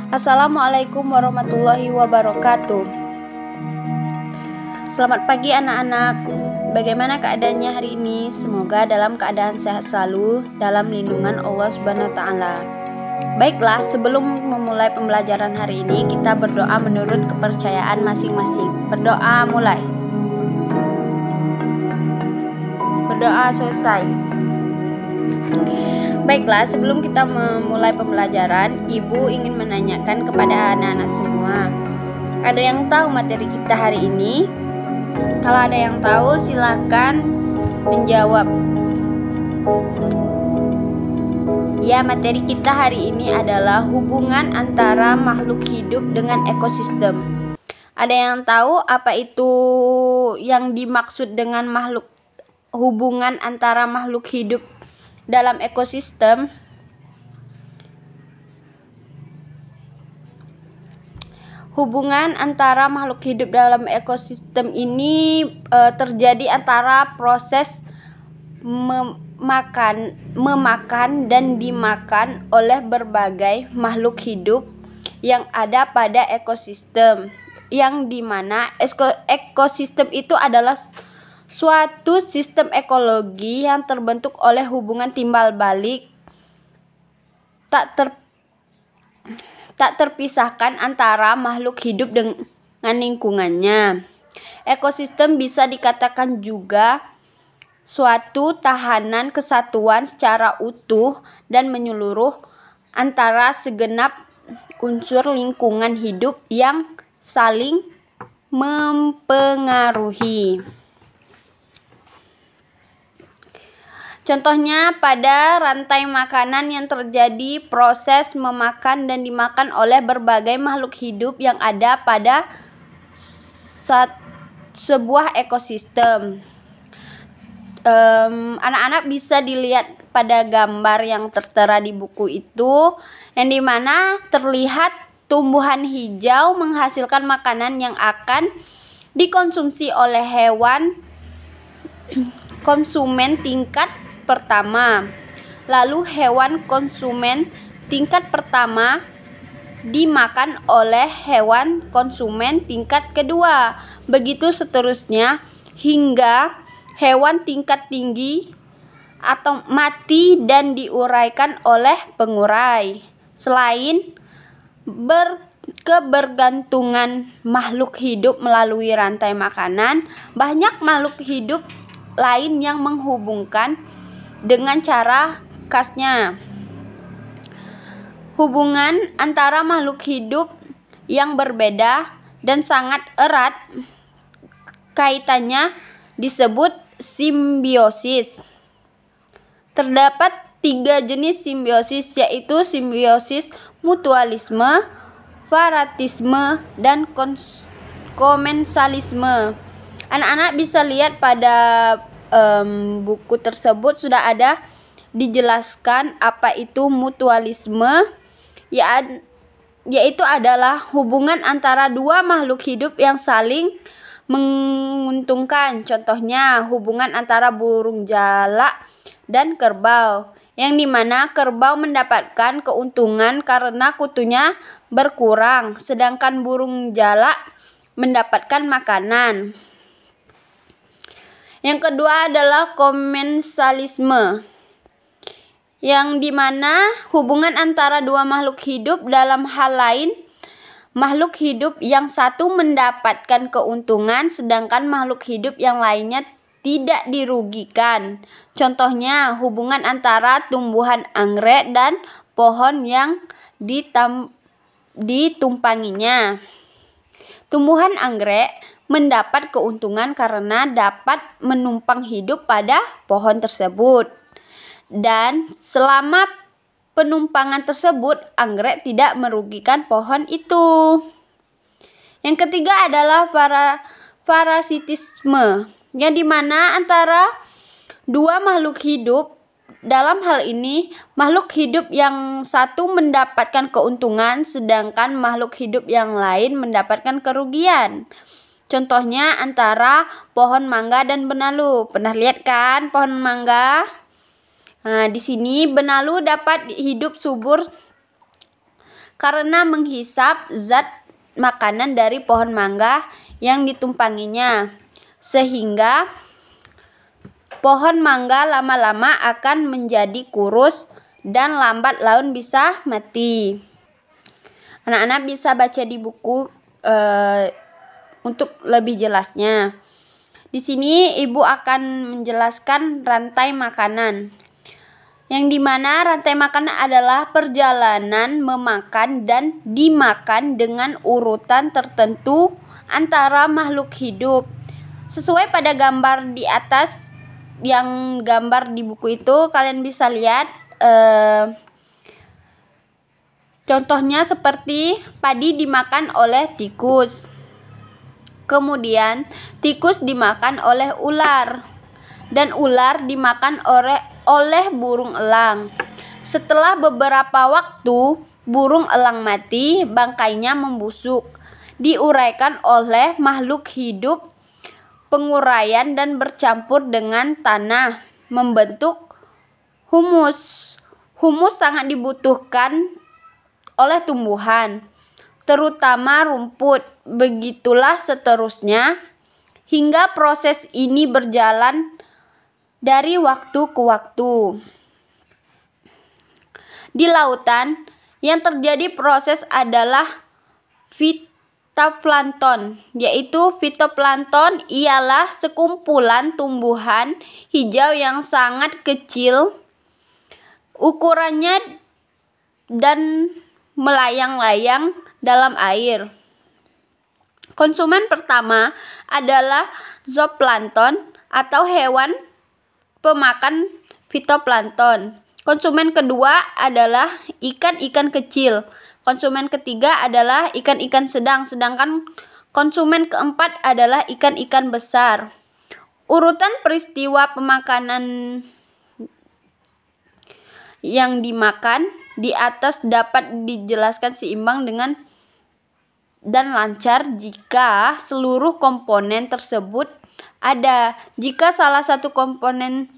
Assalamualaikum warahmatullahi wabarakatuh. Selamat pagi anak-anak. Bagaimana keadaannya hari ini? Semoga dalam keadaan sehat selalu dalam lindungan Allah Subhanahu wa taala. Baiklah, sebelum memulai pembelajaran hari ini, kita berdoa menurut kepercayaan masing-masing. Berdoa mulai. Berdoa selesai. Baiklah, sebelum kita memulai pembelajaran, Ibu ingin menanyakan kepada anak-anak semua. Ada yang tahu materi kita hari ini? Kalau ada yang tahu, silakan menjawab. Ya, materi kita hari ini adalah hubungan antara makhluk hidup dengan ekosistem. Ada yang tahu apa itu yang dimaksud dengan hubungan antara makhluk hidup dalam ekosistem? Hubungan antara makhluk hidup dalam ekosistem ini terjadi antara proses memakan dan dimakan oleh berbagai makhluk hidup yang ada pada ekosistem, yang dimana ekosistem itu adalah suatu sistem ekologi yang terbentuk oleh hubungan timbal balik tak terpisahkan antara makhluk hidup dengan lingkungannya. Ekosistem bisa dikatakan juga suatu tahanan kesatuan secara utuh dan menyeluruh antara segenap unsur lingkungan hidup yang saling mempengaruhi. Contohnya pada rantai makanan yang terjadi proses memakan dan dimakan oleh berbagai makhluk hidup yang ada pada sebuah ekosistem. Anak-anak bisa dilihat pada gambar yang tertera di buku itu, yang dimana terlihat tumbuhan hijau menghasilkan makanan yang akan dikonsumsi oleh hewan konsumen tingkat pertama. Lalu hewan konsumen tingkat pertama dimakan oleh hewan konsumen tingkat kedua. Begitu seterusnya hingga hewan tingkat tinggi atau mati dan diuraikan oleh pengurai. Selain kebergantungan makhluk hidup melalui rantai makanan, banyak makhluk hidup lain yang menghubungkan dengan cara khasnya. Hubungan antara makhluk hidup yang berbeda dan sangat erat kaitannya disebut simbiosis. Terdapat 3 jenis simbiosis, yaitu simbiosis mutualisme, faratisme, dan komensalisme. Anak-anak bisa lihat pada buku tersebut sudah ada dijelaskan apa itu mutualisme, yaitu adalah hubungan antara dua makhluk hidup yang saling menguntungkan. Contohnya hubungan antara burung jalak dan kerbau, yang dimana kerbau mendapatkan keuntungan karena kutunya berkurang, sedangkan burung jalak mendapatkan makanan. Yang kedua adalah komensalisme, yang dimana hubungan antara dua makhluk hidup dalam hal lain. Makhluk hidup yang satu mendapatkan keuntungan sedangkan makhluk hidup yang lainnya tidak dirugikan. Contohnya hubungan antara tumbuhan anggrek dan pohon yang ditumpanginya. Tumbuhan anggrek mendapat keuntungan karena dapat menumpang hidup pada pohon tersebut. Dan selama penumpangan tersebut, anggrek tidak merugikan pohon itu. Yang ketiga adalah parasitisme, yang dimana antara dua makhluk hidup. Dalam hal ini, makhluk hidup yang satu mendapatkan keuntungan, sedangkan makhluk hidup yang lain mendapatkan kerugian. Contohnya antara pohon mangga dan benalu. Pernah lihat kan pohon mangga? Nah, di sini benalu dapat hidup subur karena menghisap zat makanan dari pohon mangga yang ditumpanginya, sehingga pohon mangga lama-lama akan menjadi kurus dan lambat laun bisa mati. Anak-anak bisa baca di buku untuk lebih jelasnya. Di sini ibu akan menjelaskan rantai makanan, yang dimana rantai makanan adalah perjalanan memakan dan dimakan dengan urutan tertentu antara makhluk hidup. Sesuai pada gambar di atas, yang gambar di buku itu kalian bisa lihat contohnya seperti padi dimakan oleh tikus. Kemudian tikus dimakan oleh ular dan ular dimakan oleh burung elang. Setelah beberapa waktu burung elang mati, bangkainya membusuk, diuraikan oleh makhluk hidup penguraian dan bercampur dengan tanah membentuk humus. Humus sangat dibutuhkan oleh tumbuhan, terutama rumput. Begitulah seterusnya hingga proses ini berjalan dari waktu ke waktu. Di lautan yang terjadi proses adalah fitoplankton, yaitu fitoplankton ialah sekumpulan tumbuhan hijau yang sangat kecil ukurannya dan melayang-layang dalam air. Konsumen pertama adalah zooplankton atau hewan pemakan fitoplankton. Konsumen kedua adalah ikan-ikan kecil. Konsumen ketiga adalah ikan-ikan sedang, sedangkan konsumen keempat adalah ikan-ikan besar. Urutan peristiwa pemakanan yang dimakan di atas dapat dijelaskan seimbang dengan dan lancar jika seluruh komponen tersebut ada. Jika salah satu komponen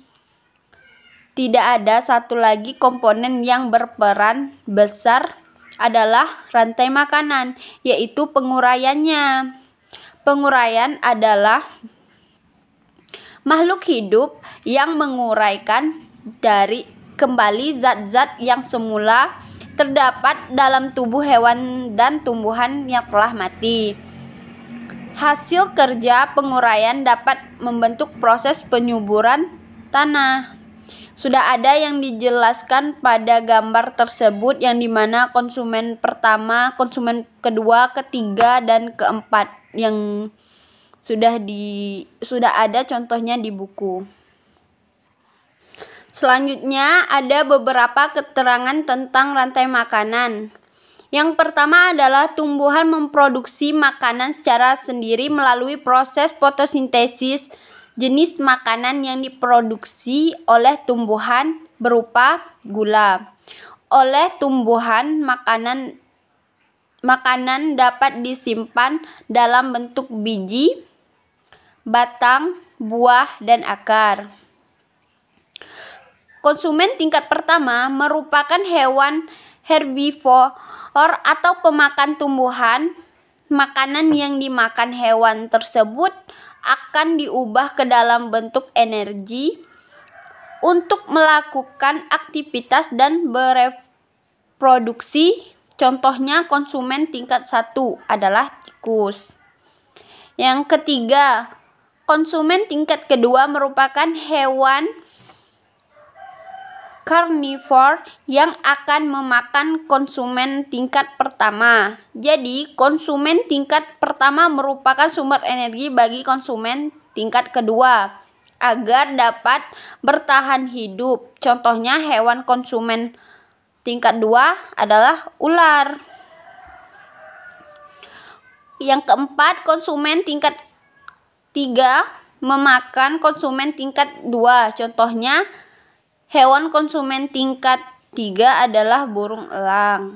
tidak ada, satu lagi komponen yang berperan besar adalah rantai makanan, yaitu penguraiannya. Penguraian adalah makhluk hidup yang menguraikan dari kembali zat-zat yang semula terdapat dalam tubuh hewan dan tumbuhan yang telah mati. Hasil kerja penguraian dapat membentuk proses penyuburan tanah. Sudah ada yang dijelaskan pada gambar tersebut, yang dimana konsumen pertama, konsumen kedua, ketiga, dan keempat yang sudah ada contohnya di buku. Selanjutnya ada beberapa keterangan tentang rantai makanan. Yang pertama adalah tumbuhan memproduksi makanan secara sendiri melalui proses fotosintesis. Jenis makanan yang diproduksi oleh tumbuhan berupa gula. Oleh tumbuhan, makanan dapat disimpan dalam bentuk biji, batang, buah, dan akar. Konsumen tingkat pertama merupakan hewan herbivor atau pemakan tumbuhan. Makanan yang dimakan hewan tersebut akan diubah ke dalam bentuk energi untuk melakukan aktivitas dan bereproduksi. Contohnya konsumen tingkat 1 adalah tikus. Yang ketiga, konsumen tingkat kedua merupakan hewan karnivor yang akan memakan konsumen tingkat pertama. Jadi, konsumen tingkat pertama merupakan sumber energi bagi konsumen tingkat kedua agar dapat bertahan hidup. Contohnya hewan konsumen tingkat 2 adalah ular. Yang keempat, konsumen tingkat 3 memakan konsumen tingkat 2. Contohnya hewan konsumen tingkat 3 adalah burung elang.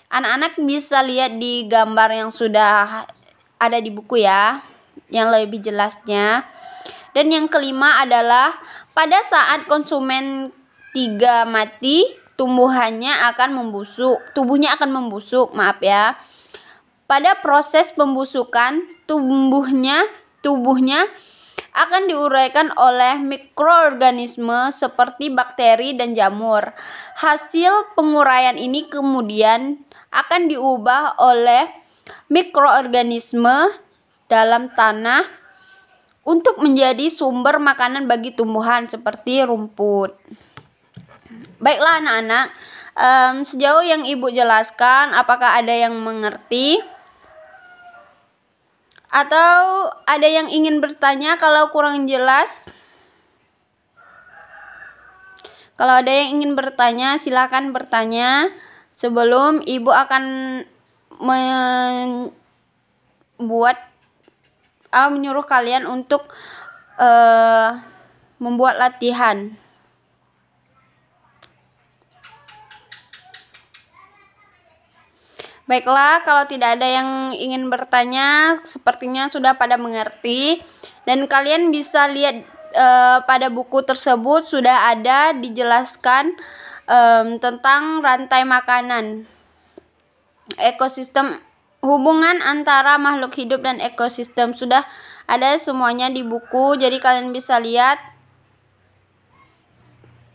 Anak-anak bisa lihat di gambar yang sudah ada di buku ya, yang lebih jelasnya. Dan yang kelima adalah pada saat konsumen 3 mati, tubuhnya akan membusuk, maaf ya. Pada proses pembusukan, tubuhnya akan diuraikan oleh mikroorganisme seperti bakteri dan jamur. Hasil penguraian ini kemudian akan diubah oleh mikroorganisme dalam tanah untuk menjadi sumber makanan bagi tumbuhan seperti rumput. Baiklah anak-anak, sejauh yang Ibu jelaskan, apakah ada yang mengerti? Atau ada yang ingin bertanya kalau kurang jelas? Kalau ada yang ingin bertanya, silakan bertanya sebelum Ibu akan menyuruh kalian untuk membuat latihan. Baiklah, kalau tidak ada yang ingin bertanya, sepertinya sudah pada mengerti. Dan kalian bisa lihat pada buku tersebut sudah ada dijelaskan tentang rantai makanan, ekosistem, hubungan antara makhluk hidup dan ekosistem. Sudah ada semuanya di buku, jadi kalian bisa lihat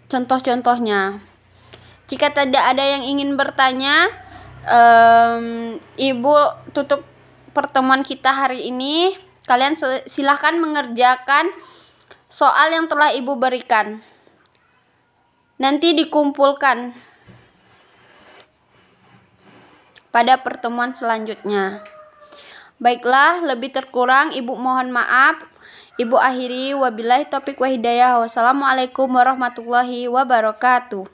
contoh-contohnya. Jika tidak ada yang ingin bertanya, Ibu tutup pertemuan kita hari ini. Kalian silahkan mengerjakan soal yang telah Ibu berikan. Nanti dikumpulkan pada pertemuan selanjutnya. Baiklah, lebih terkurang Ibu mohon maaf. Ibu akhiri, wabillahi taufiq wa hidayah. Wassalamualaikum warahmatullahi wabarakatuh.